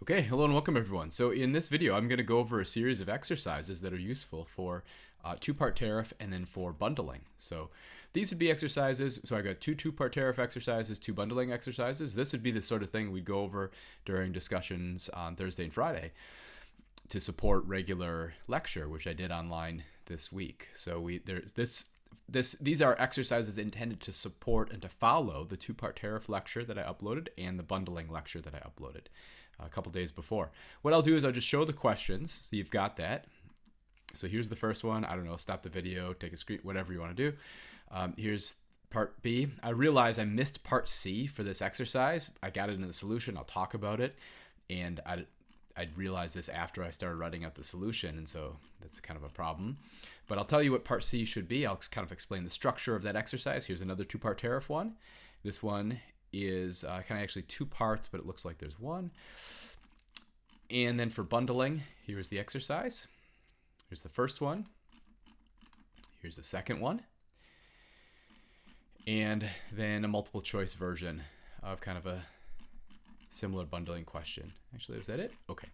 Okay, hello and welcome everyone. So in this video, I'm going to go over a series of exercises that are useful for two-part tariff and then for bundling. So these would be exercises. So I got two-part tariff exercises, two bundling exercises. This would be the sort of thing we'd go over during discussions on Thursday and Friday to support regular lecture, which I did online this week. So these are exercises intended to support and to follow the two-part tariff lecture that I uploaded and the bundling lecture that I uploaded a couple days before. What I'll do is I'll just show the questions so you've got that. So here's the first one. I don't know, stop the video, take a screen, whatever you want to do. Here's part B. I realize I missed part C for this exercise. I got it in the solution. I'll talk about it. And I'd realized this after I started writing out the solution, and so that's kind of a problem. But I'll tell you what part C should be. I'll kind of explain the structure of that exercise. Here's another two-part tariff one. This one is kind of actually two parts, but it looks like there's one. And then for bundling, here's the exercise. Here's the first one. Here's the second one. And then a multiple choice version of kind of a similar bundling question. Actually, is that it? Okay.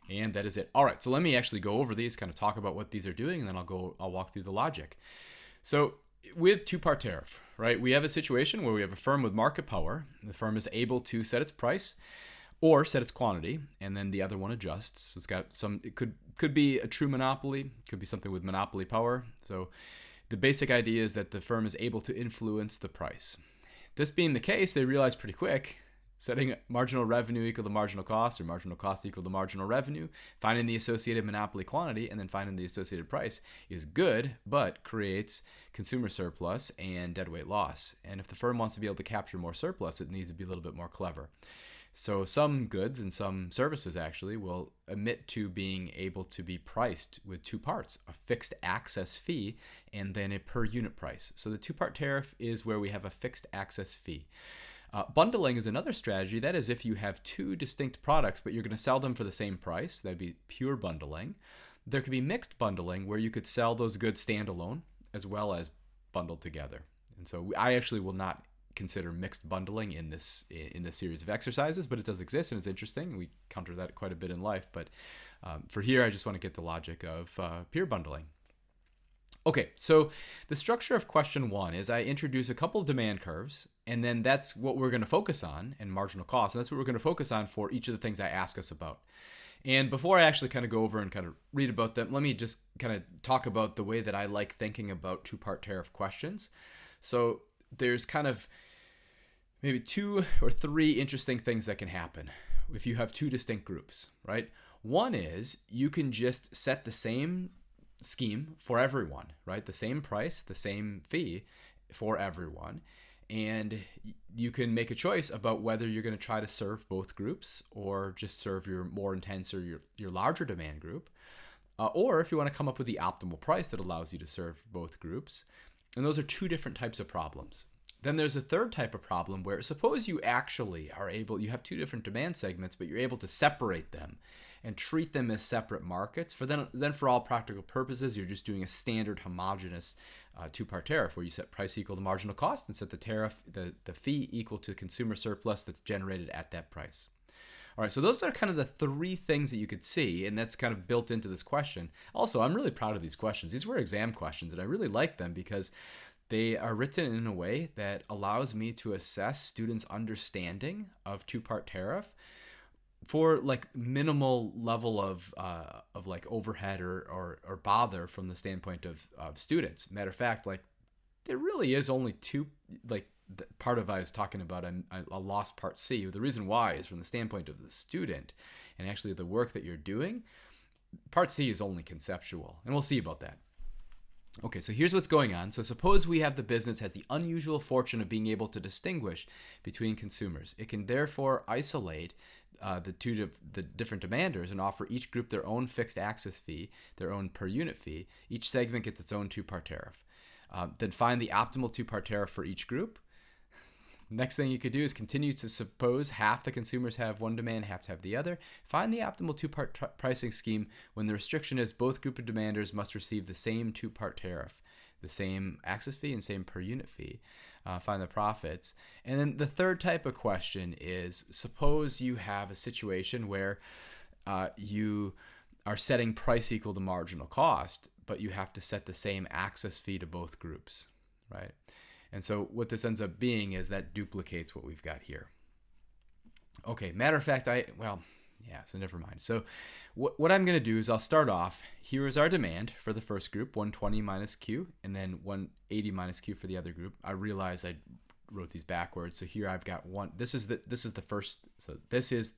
And that is it. All right, so let me actually go over these, kind of talk about what these are doing, and then I'll walk through the logic. So with two-part tariff, right, we have a situation where we have a firm with market power. The firm is able to set its price or set its quantity, and then the other one adjusts. It's got some, it could be a true monopoly, could be something with monopoly power. So the basic idea is that the firm is able to influence the price. This being the case, they realize pretty quick, setting marginal revenue equal to marginal cost, or marginal cost equal to marginal revenue, finding the associated monopoly quantity, and then finding the associated price is good, but creates consumer surplus and deadweight loss. And if the firm wants to be able to capture more surplus, it needs to be a little bit more clever. So some goods and some services actually will admit to being able to be priced with two parts, a fixed access fee and then a per unit price. So the two-part tariff is where we have a fixed access fee. Bundling is another strategy. That is if you have two distinct products, but you're going to sell them for the same price. That'd be pure bundling. There could be mixed bundling where you could sell those goods standalone as well as bundled together. And so I actually will not consider mixed bundling in this series of exercises, but it does exist and it's interesting. We counter that quite a bit in life. But for here, I just want to get the logic of pure bundling. Okay, so the structure of question one is I introduce a couple of demand curves, and then that's what we're going to focus on, and marginal cost, and that's what we're going to focus on for each of the things I ask us about. And before I actually kind of go over and kind of read about them, let me just kind of talk about the way that I like thinking about two-part tariff questions. So there's kind of maybe two or three interesting things that can happen if you have two distinct groups, right? One is you can just set the same scheme for everyone, right? The same price, the same fee for everyone. And you can make a choice about whether you're going to try to serve both groups or just serve your more intense or your larger demand group. Or if you want to come up with the optimal price that allows you to serve both groups. And those are two different types of problems. Then there's a third type of problem where suppose you actually are able, you have two different demand segments, but you're able to separate them and treat them as separate markets. Then for all practical purposes, you're just doing a standard homogeneous two-part tariff where you set price equal to marginal cost and set the tariff, the fee equal to consumer surplus that's generated at that price. All right, so those are kind of the three things that you could see, and that's kind of built into this question. Also, I'm really proud of these questions. These were exam questions, and I really like them because they are written in a way that allows me to assess students' understanding of two-part tariff for like minimal level of like overhead or bother from the standpoint of students. Matter of fact, like there really is only two, like the part of I was talking about a lost part C. The reason why is from the standpoint of the student and actually the work that you're doing. Part C is only conceptual, and we'll see about that. Okay, so here's what's going on. So suppose we have the business has the unusual fortune of being able to distinguish between consumers. It can therefore isolate the different demanders and offer each group their own fixed access fee, their own per unit fee. Each segment gets its own two-part tariff. Then find the optimal two-part tariff for each group. Next thing you could do is continue to suppose half the consumers have one demand, half to have the other. Find the optimal two-part pricing scheme when the restriction is both group of demanders must receive the same two-part tariff, the same access fee and same per unit fee. find the profits. And then the third type of question is, suppose you have a situation where you are setting price equal to marginal cost, but you have to set the same access fee to both groups, right? And so what this ends up being is that duplicates what we've got here. Okay, matter of fact, so never mind. So what I'm going to do is I'll start off. Here is our demand for the first group, 120 minus Q, and then 180 minus Q for the other group. I realized I wrote these backwards. So here I've got one. This is the first. So this is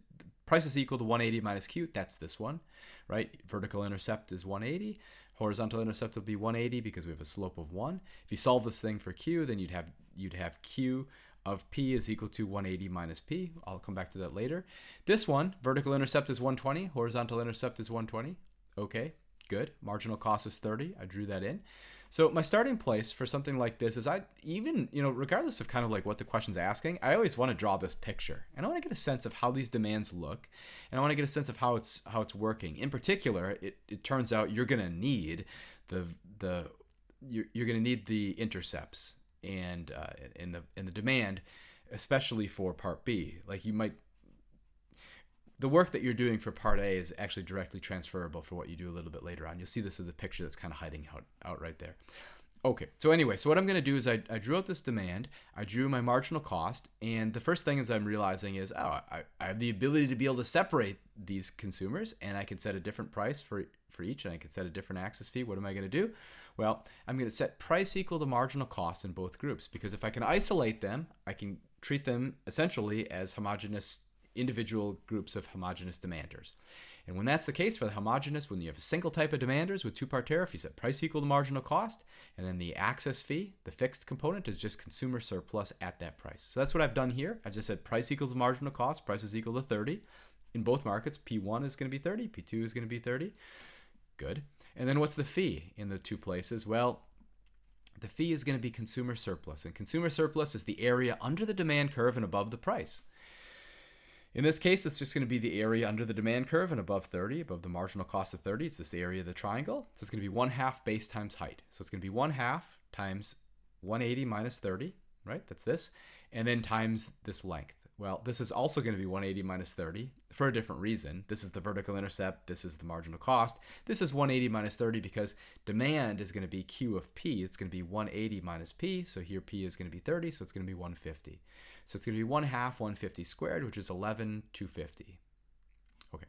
price is equal to 180 minus Q. That's this one, right? Vertical intercept is 180. Horizontal intercept will be 180 because we have a slope of 1. If you solve this thing for Q, then you'd have Q of P is equal to 180 minus P. I'll come back to that later. This one, vertical intercept is 120. Horizontal intercept is 120. Okay, good. Marginal cost is 30. I drew that in. So my starting place for something like this is regardless of kind of like what the question's asking, I always want to draw this picture. And I want to get a sense of how these demands look. And I want to get a sense of how it's working. In particular, it turns out you're going to need you're going to need the intercepts and in the demand, especially for part B. Like the work that you're doing for part A is actually directly transferable for what you do a little bit later on. You'll see this as the picture that's kind of hiding out right there. Okay, so anyway, so what I'm going to do is I drew out this demand, I drew my marginal cost, and the first thing is I'm realizing is, I have the ability to be able to separate these consumers, and I can set a different price for each, and I can set a different access fee. What am I going to do? Well, I'm going to set price equal to marginal cost in both groups, because if I can isolate them, I can treat them essentially as homogeneous individual groups of homogeneous demanders. And when that's the case for the homogeneous, when you have a single type of demanders with two-part tariff, you set price equal to marginal cost, and then the access fee, the fixed component, is just consumer surplus at that price. So that's what I've done here. I just said price equals marginal cost, price is equal to 30. In both markets, P1 is going to be 30, P2 is going to be 30. Good. And then what's the fee in the two places? Well, the fee is going to be consumer surplus, and consumer surplus is the area under the demand curve and above the price. In this case, it's just going to be the area under the demand curve and above 30, above the marginal cost of 30. It's this area of the triangle. So it's going to be 1/2 base times height. So it's going to be 1/2 times 180 minus 30, right? That's this. And then times this length. Well, this is also going to be 180 minus 30 for a different reason. This is the vertical intercept. This is the marginal cost. This is 180 minus 30 because demand is going to be Q of P. It's going to be 180 minus P. So here P is going to be 30. So it's going to be 150. So it's going to be 1/2 150 squared, which is 11,250. Okay.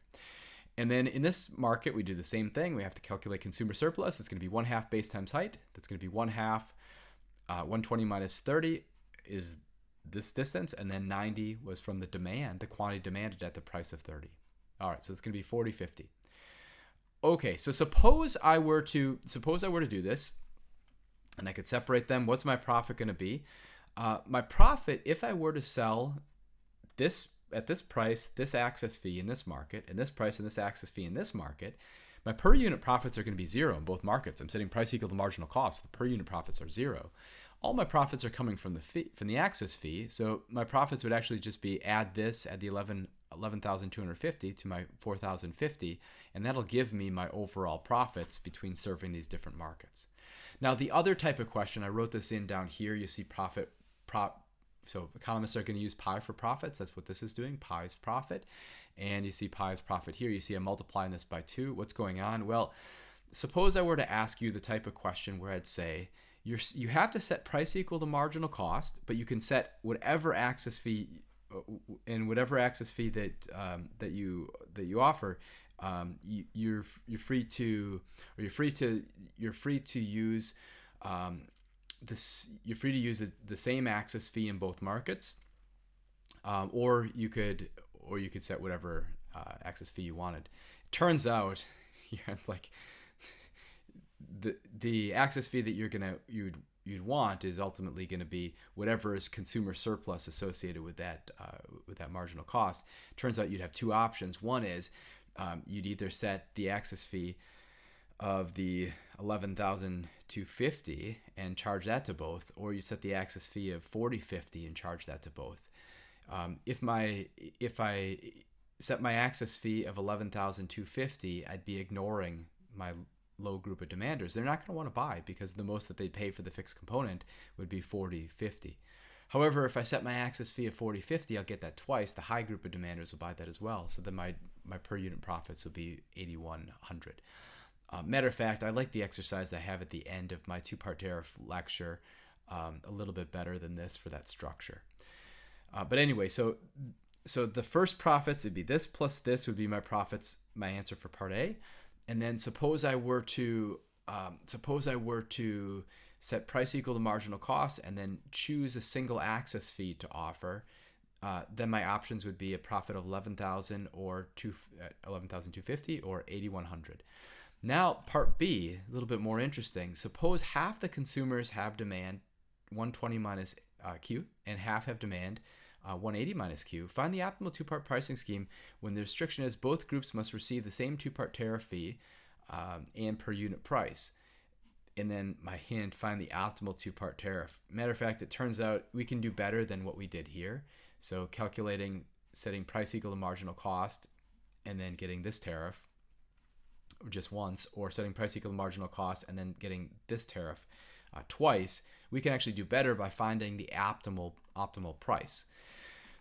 And then in this market, we do the same thing. We have to calculate consumer surplus. It's going to be 1/2 base times height. That's going to be 1/2 120 minus 30 is this distance, and then 90 was from the demand, the quantity demanded at the price of 30. All right, so it's going to be 40.50. Okay, so suppose I were to do this, and I could separate them. What's my profit going to be? My profit, if I were to sell this at this price, this access fee in this market, and this price and this access fee in this market, my per unit profits are going to be 0 in both markets. I'm setting price equal to marginal cost. The per unit profits are 0. All my profits are coming from the access fee, so my profits would actually just be add the 11,250 to my 4,050, and that'll give me my overall profits between serving these different markets. Now, the other type of question, I wrote this in down here. You see so economists are going to use pi for profits. That's what this is doing, pi's profit. And you see pi's profit here. You see I'm multiplying this by 2. What's going on? Well, suppose I were to ask you the type of question where I'd say, you have to set price equal to marginal cost, but you can set whatever access fee and whatever access fee that you offer. You're free to use the same access fee in both markets, or you could set whatever access fee you wanted. Turns out, like, the access fee that you'd want is ultimately going to be whatever is consumer surplus associated with that marginal cost. Turns out you'd have two options. One is you'd either set the access fee of the 11,250 and charge that to both, or you set the access fee of 40.50 and charge that to both. If I set my access fee of 11,250, I'd be ignoring my low group of demanders, they're not going to want to buy because the most that they'd pay for the fixed component would be 40.50. However, if I set my access fee at 40.50, I'll get that twice. The high group of demanders will buy that as well. So then my per unit profits will be 8,100. Matter of fact, I like the exercise I have at the end of my two-part tariff lecture a little bit better than this for that structure. But anyway, so the first profits, it'd be this plus this would be my profits, my answer for part A. And then suppose I were to set price equal to marginal cost and then choose a single access fee to offer, then my options would be a profit of 11,000 or 11,250 or 8,100. Now part B, a little bit more interesting. Suppose half the consumers have demand 120 minus Q and half have demand 180 minus Q. Find the optimal two-part pricing scheme when the restriction is both groups must receive the same two-part tariff fee and per unit price. And then my hint, find the optimal two-part tariff. Matter of fact, it turns out we can do better than what we did here. So calculating, setting price equal to marginal cost, and then getting this tariff just once, or setting price equal to marginal cost and then getting this tariff twice, we can actually do better by finding the optimal price.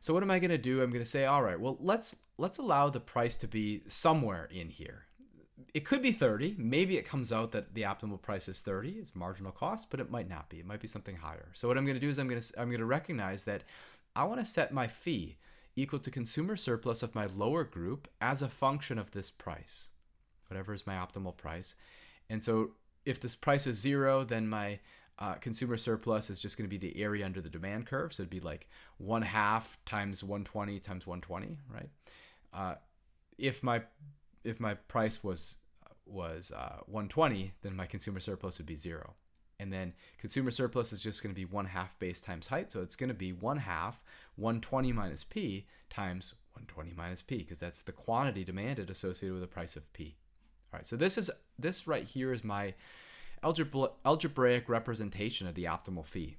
So what am I going to do? I'm going to say, all right, well, let's allow the price to be somewhere in here. It could be 30. Maybe it comes out that the optimal price is 30. It's marginal cost, but it might not be. It might be something higher. So what I'm going to do is I'm going to recognize that I want to set my fee equal to consumer surplus of my lower group as a function of this price, whatever is my optimal price. And so if this price is 0, then my consumer surplus is just going to be the area under the demand curve. So it'd be like 1/2 times 120 times 120, right? If my price was 120, then my consumer surplus would be 0. And then consumer surplus is just going to be 1/2 base times height. So it's going to be 1/2 120 minus P times 120 minus P, because that's the quantity demanded associated with the price of P. All right, so this right here is my algebraic representation of the optimal fee.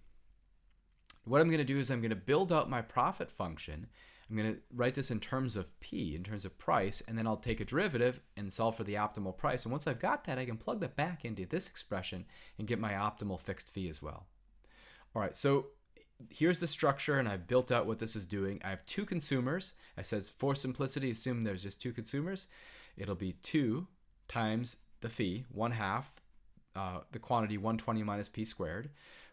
What I'm going to do is I'm going to build out my profit function. I'm going to write this in terms of P, in terms of price, and then I'll take a derivative and solve for the optimal price. And once I've got that, I can plug that back into this expression and get my optimal fixed fee as well. All right, so here's the structure, and I've built out what this is doing. I have two consumers. I said for simplicity, assume there's just two consumers. It'll be 2 times the fee, 1/2, the quantity 120 minus P squared,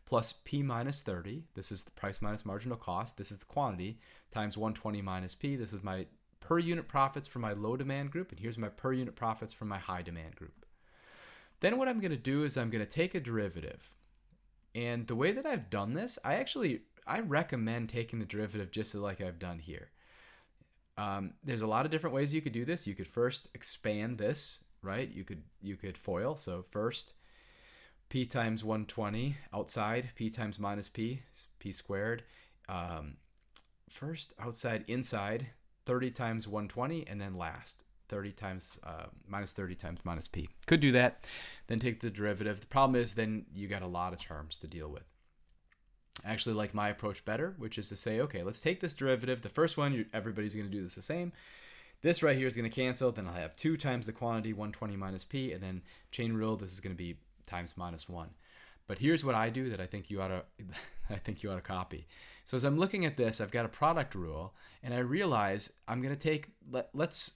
plus P minus 30. This is the price minus marginal cost. This is the quantity times 120 minus P. This is my per unit profits for my low demand group, and here's my per unit profits for my high demand group. Then what I'm going to do is I'm going to take a derivative. And the way that I've done this, I recommend taking the derivative just like I've done here. There's a lot of different ways you could do this. You could first expand this, right? You could FOIL. So first, P times 120 outside, P times minus P, P squared. First, outside, inside, 30 times 120, and then last, 30 times minus 30 times minus P. Could do that, then take the derivative. The problem is then you got a lot of terms to deal with. I actually like my approach better, which is to say, okay, let's take this derivative. The first one, everybody's going to do this the same. This right here is going to cancel. Then I'll have 2 times the quantity, 120 minus P, and then chain rule, this is going to be times minus 1. But here's what I do that I think you ought to copy. So as I'm looking at this, I've got a product rule, and I realize I'm going to take, let's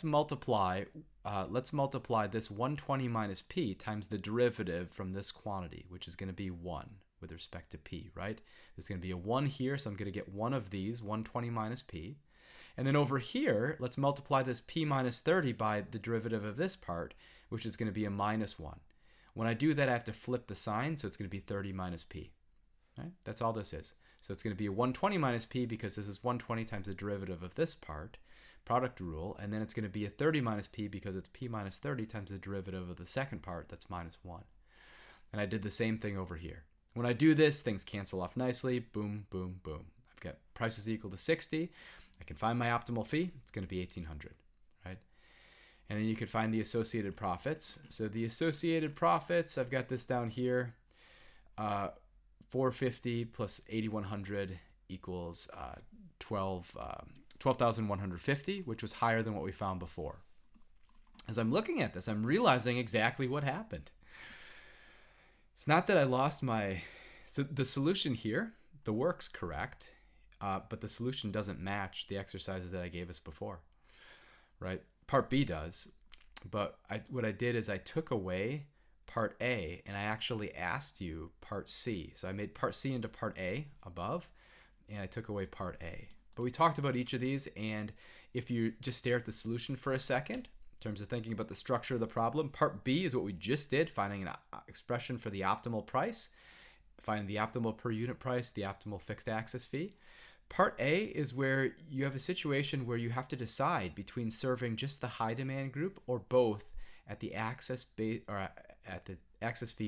multiply this 120 minus P times the derivative from this quantity, which is going to be 1 with respect to P, right? There's going to be a 1 here, so I'm going to get one of these, 120 minus P. And then over here, let's multiply this P minus 30 by the derivative of this part, which is going to be a minus 1. When I do that, I have to flip the sign, so it's going to be 30 minus P. Right? That's all this is. So it's going to be a 120 minus P because this is 120 times the derivative of this part, product rule, and then it's going to be a 30 minus P because it's P minus 30 times the derivative of the second part, that's minus 1. And I did the same thing over here. When I do this, things cancel off nicely. Boom, boom, boom. I've got prices equal to 60. I can find my optimal fee. It's going to be 1,800, right? And then you can find the associated profits. So the associated profits, I've got this down here. 450 plus 8,100 equals 12,150, which was higher than what we found before. as I'm looking at this, I'm realizing exactly what happened. It's not that I lost my... So the solution here, the work's correct, but the solution doesn't match the exercises that I gave us before, right? Part B does, but what I did is I took away part A and I actually asked you part C. So I made part C into part A above, and I took away part A. But we talked about each of these, and if you just stare at the solution for a second, in terms of thinking about the structure of the problem, part B is what we just did, finding an expression for the optimal price, finding the optimal per unit price, the optimal fixed access fee. Part A is where you have a situation where you have to decide between serving just the high demand group or both at the access fee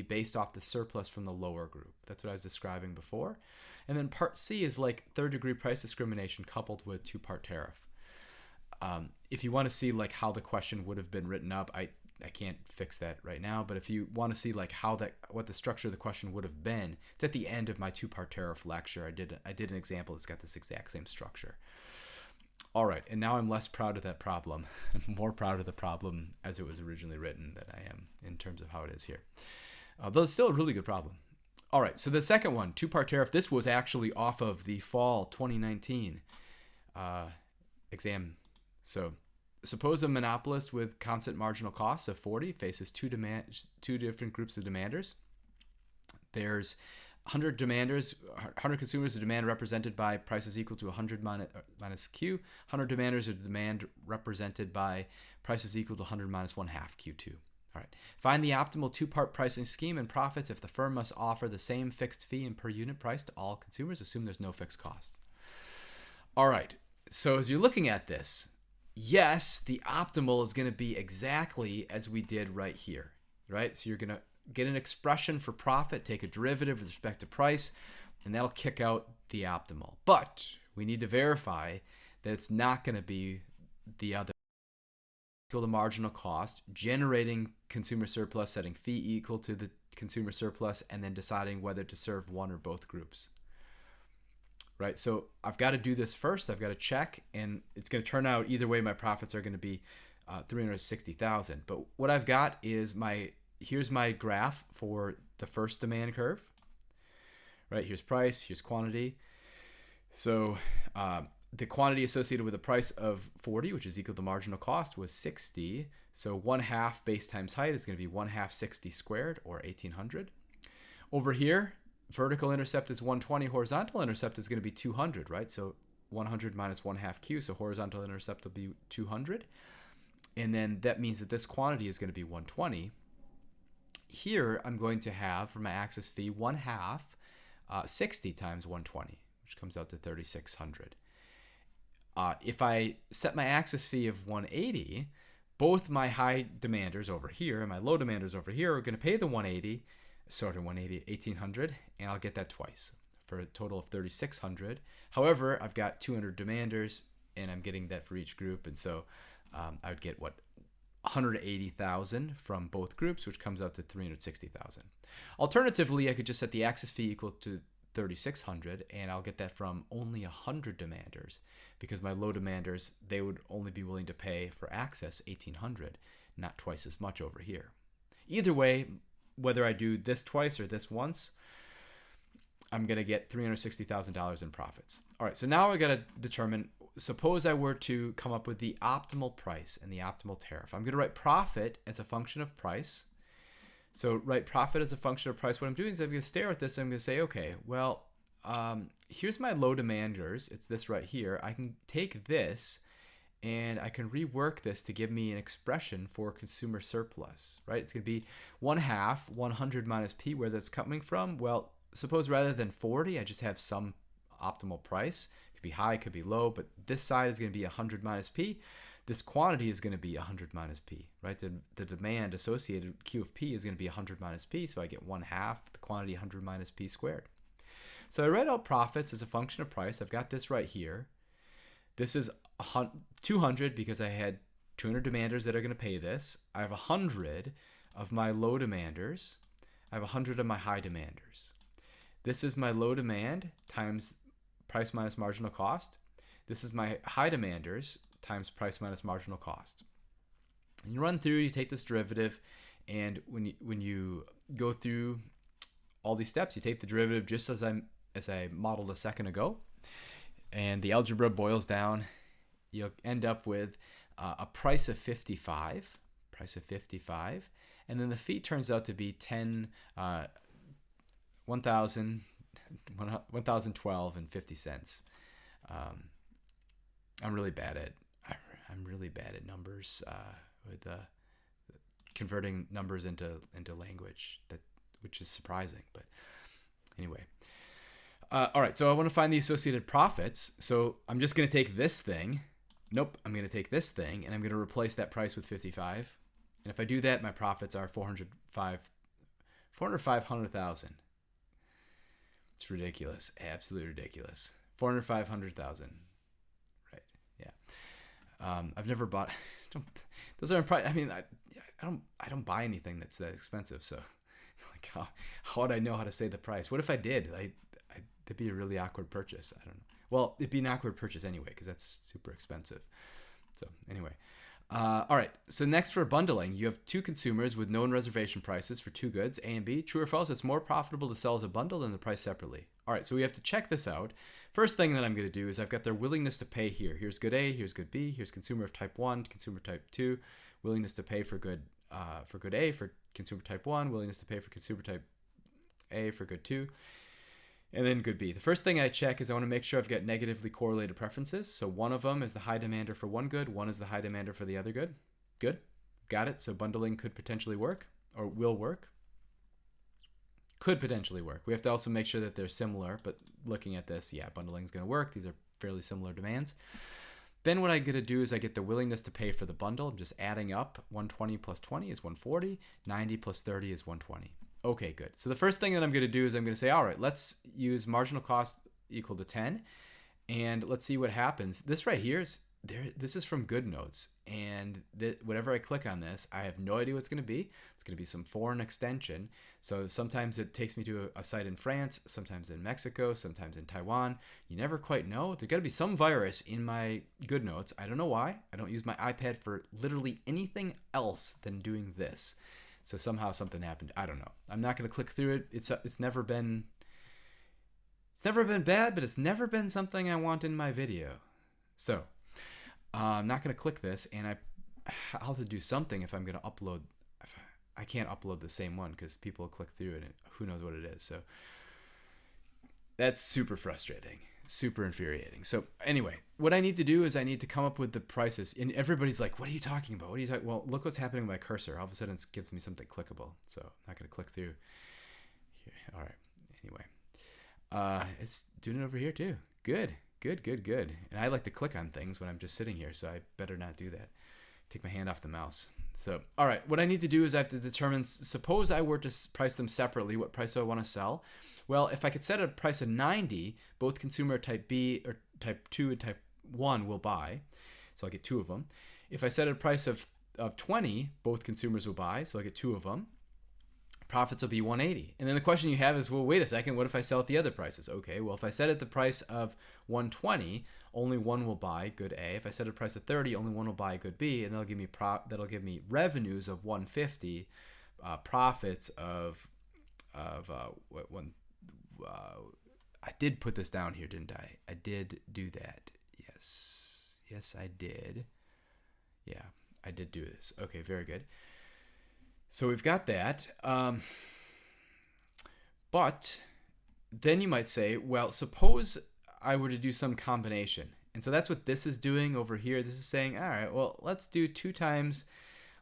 based off the surplus from the lower group. That's what I was describing before. And then part C is like third degree price discrimination coupled with two-part tariff. If you want to see like how the question would have been written up, I can't fix that right now, but if you want to see like what the structure of the question would have been, it's at the end of my two-part tariff lecture. I did an example that's got this exact same structure. All right, and now I'm less proud of that problem. I'm more proud of the problem as it was originally written than I am in terms of how it is here. Though it's still a really good problem. All right, so the second one, two-part tariff, this was actually off of the fall 2019 exam. So suppose a monopolist with constant marginal costs of 40 faces two different groups of demanders. There's 100 demanders, 100 consumers of demand represented by prices equal to 100 minus Q. 100 demanders of demand represented by prices equal to 100 minus 1/2 Q2. All right. Find the optimal two-part pricing scheme and profits if the firm must offer the same fixed fee and per unit price to all consumers. Assume there's no fixed cost. All right. So as you're looking at this, yes, the optimal is going to be exactly as we did right here, right? So you're going to get an expression for profit, take a derivative with respect to price, and that'll kick out the optimal. But we need to verify that it's not going to be the other. Equal to marginal cost, generating consumer surplus, setting fee equal to the consumer surplus, and then deciding whether to serve one or both groups. Right, so I've got to do this first. I've got to check, and it's going to turn out either way. My profits are going to be $360,000. But what I've got is here's my graph for the first demand curve. Right, here's price, here's quantity. So the quantity associated with the price of 40, which is equal to marginal cost, was 60. So 1/2 base times height is going to be 1/2 60 squared, or 1800. Over here, vertical intercept is 120, horizontal intercept is going to be 200, right? So 100 minus 1/2 Q, so horizontal intercept will be 200. And then that means that this quantity is going to be 120. Here, I'm going to have, for my access fee, 1/2 60 times 120, which comes out to 3,600. If I set my access fee of 180, both my high demanders over here and my low demanders over here are going to pay the 180, 1800, and I'll get that twice for a total of 3,600. However, I've got 200 demanders, and I'm getting that for each group, and so I would get 180,000 from both groups, which comes out to 360,000. Alternatively, I could just set the access fee equal to 3,600, and I'll get that from only 100 demanders, because my low demanders, they would only be willing to pay for access 1,800, not twice as much over here. Either way, whether I do this twice or this once, I'm going to get $360,000 in profits. All right, so now I got to determine, suppose I were to come up with the optimal price and the optimal tariff. I'm going to write profit as a function of price. So write profit as a function of price. What I'm doing is I'm going to stare at this and I'm going to say, okay, well, here's my low demanders. It's this right here. I can take this and I can rework this to give me an expression for consumer surplus, right? It's going to be 1/2 100 minus P. Where that's coming from? Well, suppose rather than 40, I just have some optimal price. It could be high, it could be low, but this side is going to be 100 minus P. This quantity is going to be 100 minus P, right? The demand associated, Q of P, is going to be 100 minus P, so I get 1/2 the quantity 100 minus P squared. So I write out profits as a function of price. I've got this right here. This is 200 because I had 200 demanders that are going to pay this. I have 100 of my low demanders. I have 100 of my high demanders. This is my low demand times price minus marginal cost. This is my high demanders times price minus marginal cost. And you run through, you take this derivative, and when you go through all these steps, you take the derivative just as I modeled a second ago, and the algebra boils down. You'll end up with a price of 55, and then the fee turns out to be 1,012 and 50 cents. I'm really bad at numbers with converting numbers into language, which is surprising, but anyway. All right, so I want to find the associated profits. So I'm just going to take this thing. Nope, I'm going to take this thing, and I'm going to replace that price with 55. And if I do that, my profits are 405,000. It's ridiculous, absolutely ridiculous. 405,000, right? Yeah. I've never bought. Those are probably. I mean, I don't buy anything that's that expensive. So, like, how would I know how to say the price? What if I did? It'd be a really awkward purchase. I don't know. Well, it'd be an awkward purchase anyway because that's super expensive. So anyway, all right. So next for bundling, you have two consumers with known reservation prices for two goods, A and B. True or false? It's more profitable to sell as a bundle than the price separately. All right. So we have to check this out. First thing that I'm going to do is I've got their willingness to pay here. Here's good A. Here's good B. Here's consumer of type 1, consumer type 2. Willingness to pay for good A for consumer type 1. Willingness to pay for consumer type A for good 2. And then good B. The first thing I check is I want to make sure I've got negatively correlated preferences. So one of them is the high demander for one good. One is the high demander for the other good. Good. Got it. So bundling could potentially work or will work. Could potentially work. We have to also make sure that they're similar. But looking at this, yeah, bundling is going to work. These are fairly similar demands. Then what I'm going to do is I get the willingness to pay for the bundle. I'm just adding up. 120 plus 20 is 140. 90 plus 30 is 120. Okay, good. So the first thing that I'm going to do is I'm going to say, all right, let's use marginal cost equal to 10, and let's see what happens. This right here is there. This is from GoodNotes, and whenever I click on this, I have no idea what it's going to be. It's going to be some foreign extension. So sometimes it takes me to a site in France, sometimes in Mexico, sometimes in Taiwan. You never quite know. There's got to be some virus in my GoodNotes. I don't know why. I don't use my iPad for literally anything else than doing this. So somehow something happened. I don't know. I'm not going to click through it. It's never been bad, but it's never been something I want in my video. So I'm not going to click this, and I'll have to do something if I'm going to upload. I can't upload the same one because people will click through it, and who knows what it is. So that's super frustrating. Super infuriating. So anyway, what I need to do is I need to come up with the prices. And everybody's like, what are you talking about? What are you talking? Well, look what's happening with my cursor. All of a sudden it gives me something clickable. So I'm not going to click through here. All right. Anyway, it's doing it over here too. Good. And I like to click on things when I'm just sitting here. So I better not do that. Take my hand off the mouse. So, all right, what I need to do is I have to determine, suppose I were to price them separately, what price do I want to sell? Well, if I could set a price of 90, both consumer type B or type 2 and type 1 will buy. So I'll get two of them. If I set a price of 20, both consumers will buy. So I get two of them. Profits will be 180. And then the question you have is, well, wait a second, what if I sell at the other prices? Okay, well, if I set at the price of 120, only one will buy good A. If I set a price of 30, only one will buy good B, and that'll give me revenues of 150, profits of I did put this down here, didn't I? I did do that. Yes, I did. Yeah, I did do this. Okay, very good. So we've got that. But then you might say, well, suppose I were to do some combination. And so that's what this is doing over here. This is saying, all right, well, let's do 2 times.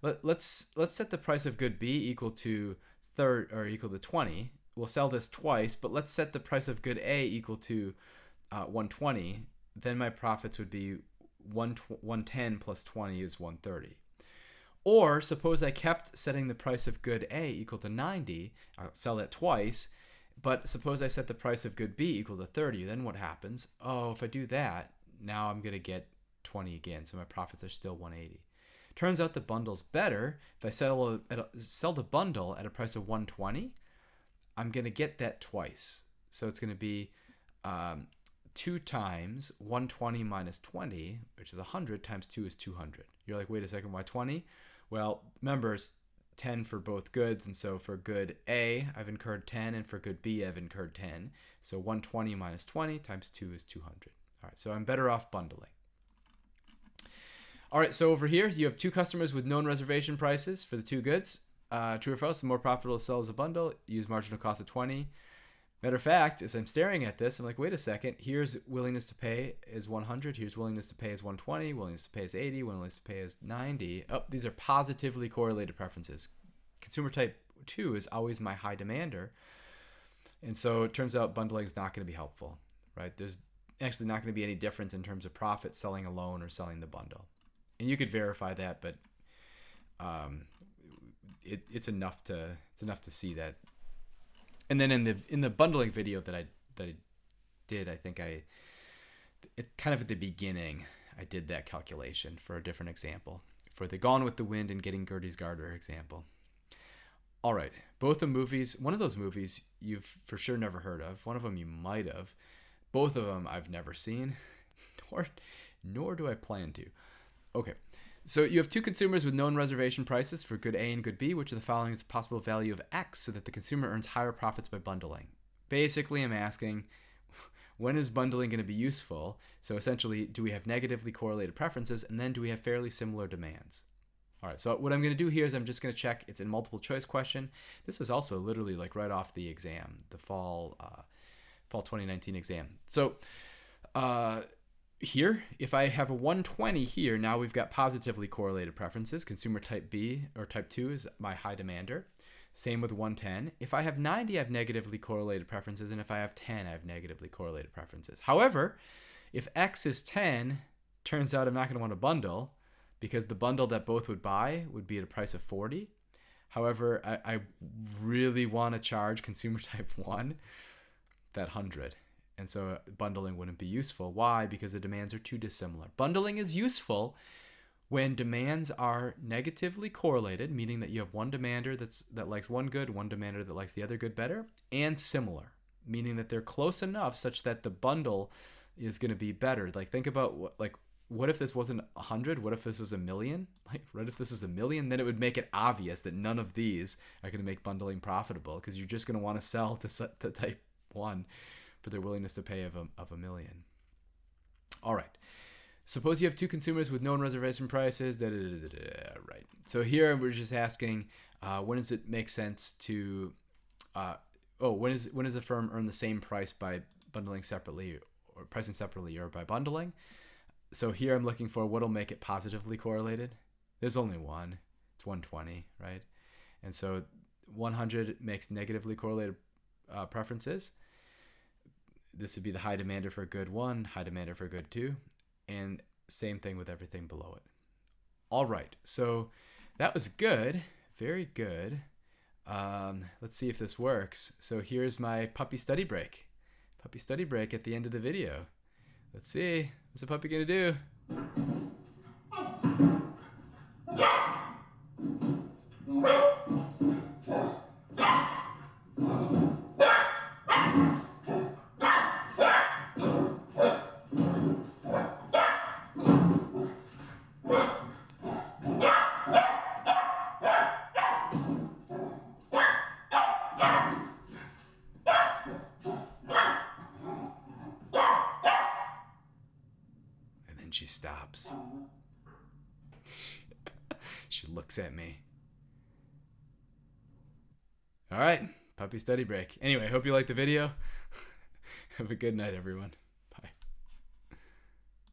Let's set the price of good B equal to 20. We'll sell this twice, but let's set the price of good A equal to 120. Then my profits would be 110 plus 20 is 130. Or suppose I kept setting the price of good A equal to 90. I'll sell that twice. But suppose I set the price of good B equal to 30. Then what happens? Oh, if I do that, now I'm going to get 20 again. So my profits are still 180. Turns out the bundle's better. If I sell the bundle at a price of 120, I'm going to get that twice. So it's going to be 2 times 120 minus 20, which is 100, times 2 is 200. You're like, wait a second, why 20? Well, remember, it's 10 for both goods, and so for good A, I've incurred 10, and for good B, I've incurred 10. So 120 minus 20 times 2 is 200. All right, so I'm better off bundling. All right, so over here, you have two customers with known reservation prices for the two goods. True or false, the more profitable to sell as a bundle, use marginal cost of 20. Matter of fact, as I'm staring at this, I'm like, wait a second, here's willingness to pay is 100, here's willingness to pay is 120, willingness to pay is 80, willingness to pay is 90. Oh, these are positively correlated preferences. Consumer type 2 is always my high demander. And so it turns out bundling is not going to be helpful, right? There's actually not going to be any difference in terms of profit selling alone or selling the bundle. And you could verify that, but it's enough to see that. And then in the bundling video that I did, I think kind of at the beginning, I did that calculation for a different example, for the Gone with the Wind and Getting Gertie's Garter example. All right, both the movies, one of those movies you've for sure never heard of, one of them you might have, both of them I've never seen, nor do I plan to. Okay. So you have two consumers with known reservation prices for good A and good B, which of the following is a possible value of X so that the consumer earns higher profits by bundling. Basically, I'm asking, when is bundling going to be useful? So essentially, do we have negatively correlated preferences, and then do we have fairly similar demands? All right, so what I'm going to do here is I'm just going to check. It's a multiple choice question. This is also literally like right off the exam, the fall 2019 exam. So here, if I have a 120 here, now we've got positively correlated preferences. Consumer type B or type 2 is my high demander. Same with 110. If I have 90, I have negatively correlated preferences. And if I have 10, I have negatively correlated preferences. However, if X is 10, turns out I'm not going to want to bundle because the bundle that both would buy would be at a price of 40. However, I really want to charge consumer type 1 that 100. And so bundling wouldn't be useful. Why? Because the demands are too dissimilar. Bundling is useful when demands are negatively correlated, meaning that you have one demander that likes one good, one demander that likes the other good better, and similar, meaning that they're close enough such that the bundle is going to be better. Like think about what if this wasn't 100? What if this was 1,000,000? Like, what if this is 1,000,000? Then it would make it obvious that none of these are going to make bundling profitable because you're just going to want to sell to type 1 for their willingness to pay of a million. All right. Suppose you have two consumers with known reservation prices. Right. So here we're just asking, when does it make sense to? When does the firm earn the same price by bundling separately, or pricing separately, or by bundling? So here I'm looking for what'll make it positively correlated. There's only one. It's 120, right? And so 100 makes negatively correlated preferences. This would be the high demander for good 1, high demander for good 2, and same thing with everything below it. All right, so that was good, very good. Let's see if this works. So here's my puppy study break. Puppy study break at the end of the video. Let's see, what's the puppy gonna do? She stops. She looks at me. All right, puppy study break. Anyway, hope you liked the video. Have a good night, everyone.